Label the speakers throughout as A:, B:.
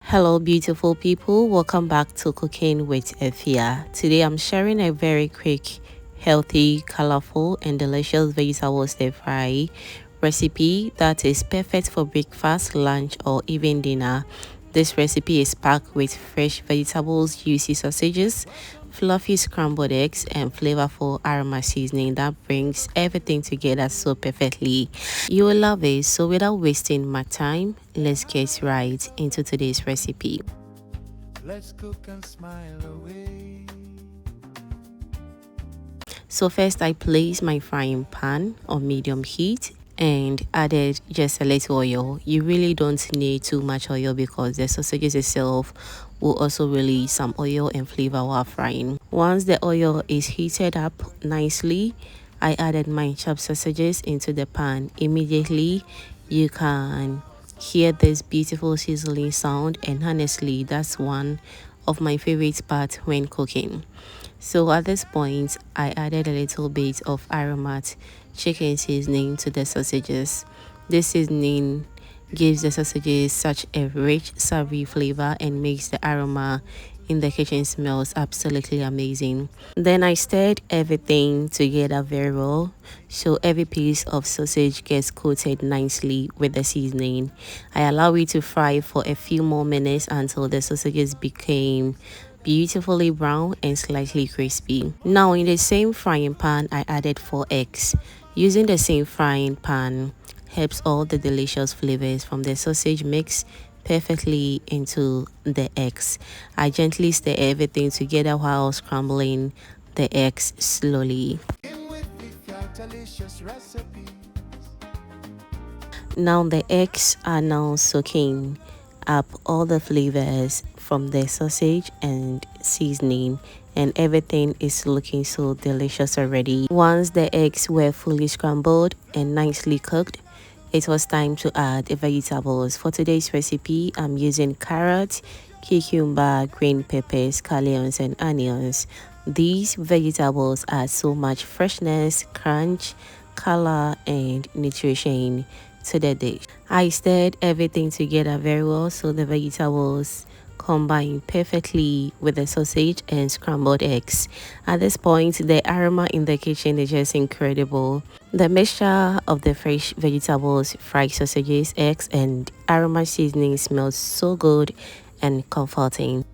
A: Hello beautiful people, welcome back to Cooking with Efya. Today I'm sharing a very quick, healthy, colorful and delicious vegetable stir fry recipe that is perfect for breakfast, lunch or even dinner. This recipe is packed with fresh vegetables, juicy sausages, fluffy scrambled eggs and flavorful aroma seasoning that brings everything together so perfectly. You will love it. So without wasting my time, let's get right into today's recipe.
B: Let's cook and smile away.
A: So first I place my frying pan on medium heat and added just a little oil. You really don't need too much oil because the sausages itself will also release some oil and flavor while frying. Once the oil is heated up nicely, I added my chopped sausages into the pan. Immediately you can hear this beautiful sizzling sound, and honestly that's one of my favorite parts when cooking. So at this point I added a little bit of Aromate chicken seasoning to the sausages. This seasoning gives the sausages such a rich savory flavor and makes the aroma in the kitchen smells absolutely amazing. Then I stirred everything together very well so every piece of sausage gets coated nicely with the seasoning. I allow it to fry for a few more minutes until the sausages became beautifully brown and slightly crispy. Now in the same frying pan I added 4 eggs. Using the same frying pan helps all the delicious flavors from the sausage mix perfectly into the eggs. I gently stir everything together while scrambling the eggs slowly. Now the eggs are now soaking up all the flavors from the sausage and seasoning, and everything is looking so delicious already. Once the eggs were fully scrambled and nicely cooked, it was time to add the vegetables. For today's recipe, I'm using carrot, cucumber, green peppers, scallions and onions. These vegetables add so much freshness, crunch, color and nutrition to the dish. I stirred everything together very well so the vegetables combine perfectly with the sausage and scrambled eggs. At this point, the aroma in the kitchen is just incredible. The mixture of the fresh vegetables, fried sausages, eggs, and aroma seasoning smells so good and comforting.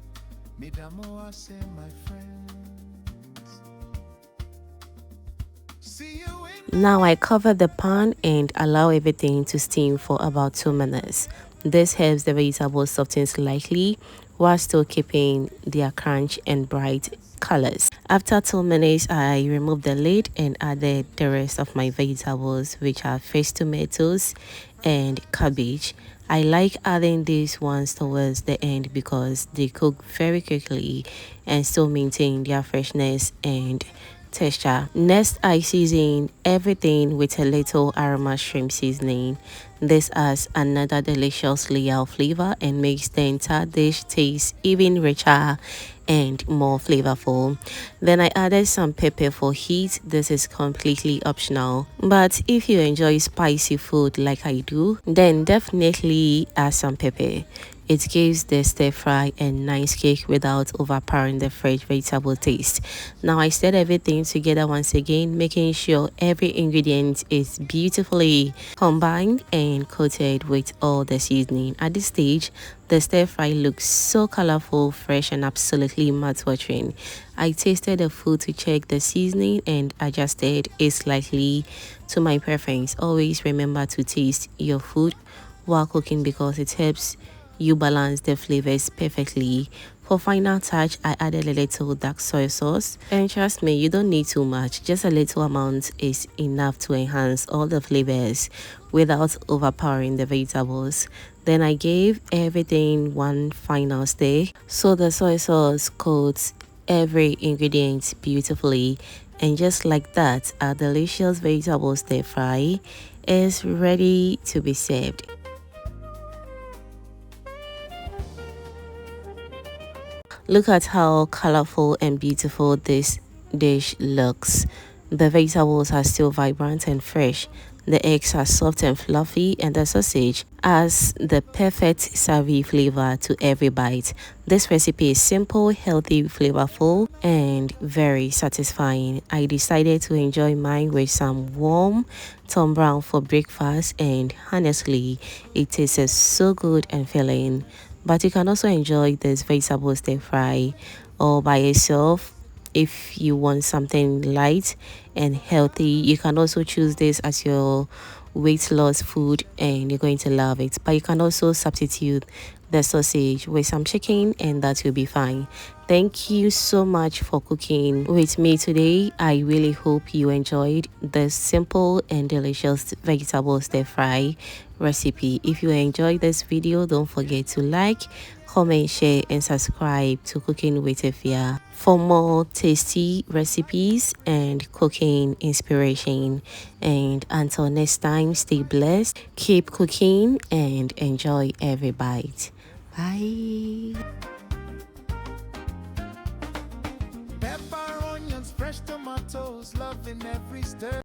A: Now I cover the pan and allow everything to steam for about 2 minutes. This helps the vegetables soften slightly while still keeping their crunch and bright colors. After 2 minutes, I removed the lid and added the rest of my vegetables, which are fresh tomatoes and cabbage. I like adding these ones towards the end because they cook very quickly and still maintain their freshness and texture. Next, I season everything with a little aroma shrimp seasoning. This adds another delicious layer of flavor and makes the entire dish taste even richer and more flavorful. Then I added some pepper for heat. This is completely optional, but if you enjoy spicy food like I do, then definitely add some pepper. It gives the stir fry a nice kick without overpowering the fresh vegetable taste. Now I stir everything together once again, making sure every ingredient is beautifully combined and coated with all the seasoning. At this stage, the stir fry looks so colorful, fresh and absolutely mouth-watering. I tasted the food to check the seasoning and adjusted it slightly to my preference. Always remember to taste your food while cooking because it helps you balance the flavors perfectly. For final touch, I added a little dark soy sauce, and trust me, you don't need too much. Just a little amount is enough to enhance all the flavors without overpowering the vegetables. Then I gave everything one final stir so the soy sauce coats every ingredient beautifully, and just like that, our delicious vegetable stir fry is ready to be served. Look at how colorful and beautiful this dish looks. The vegetables are still vibrant and fresh. The eggs are soft and fluffy, and the sausage has the perfect savory flavor to every bite. This recipe is simple, healthy, flavorful, and very satisfying. I decided to enjoy mine with some warm Tombrown for breakfast, and honestly, it tastes so good and filling. But you can also enjoy this vegetable stir fry or by itself. If you want something light and healthy, you can also choose this as your weight loss food and you're going to love it. But you can also substitute the sausage with some chicken and that will be fine. Thank you so much for cooking with me today. I really hope you enjoyed this simple and delicious vegetable stir fry recipe. If you enjoyed this video, don't forget to like, comment, share, and subscribe to Cooking with Efya for more tasty recipes and cooking inspiration. And until next time, stay blessed, keep cooking, and enjoy every bite. Bye.
B: Pepper, onions, fresh tomatoes, love in every stir.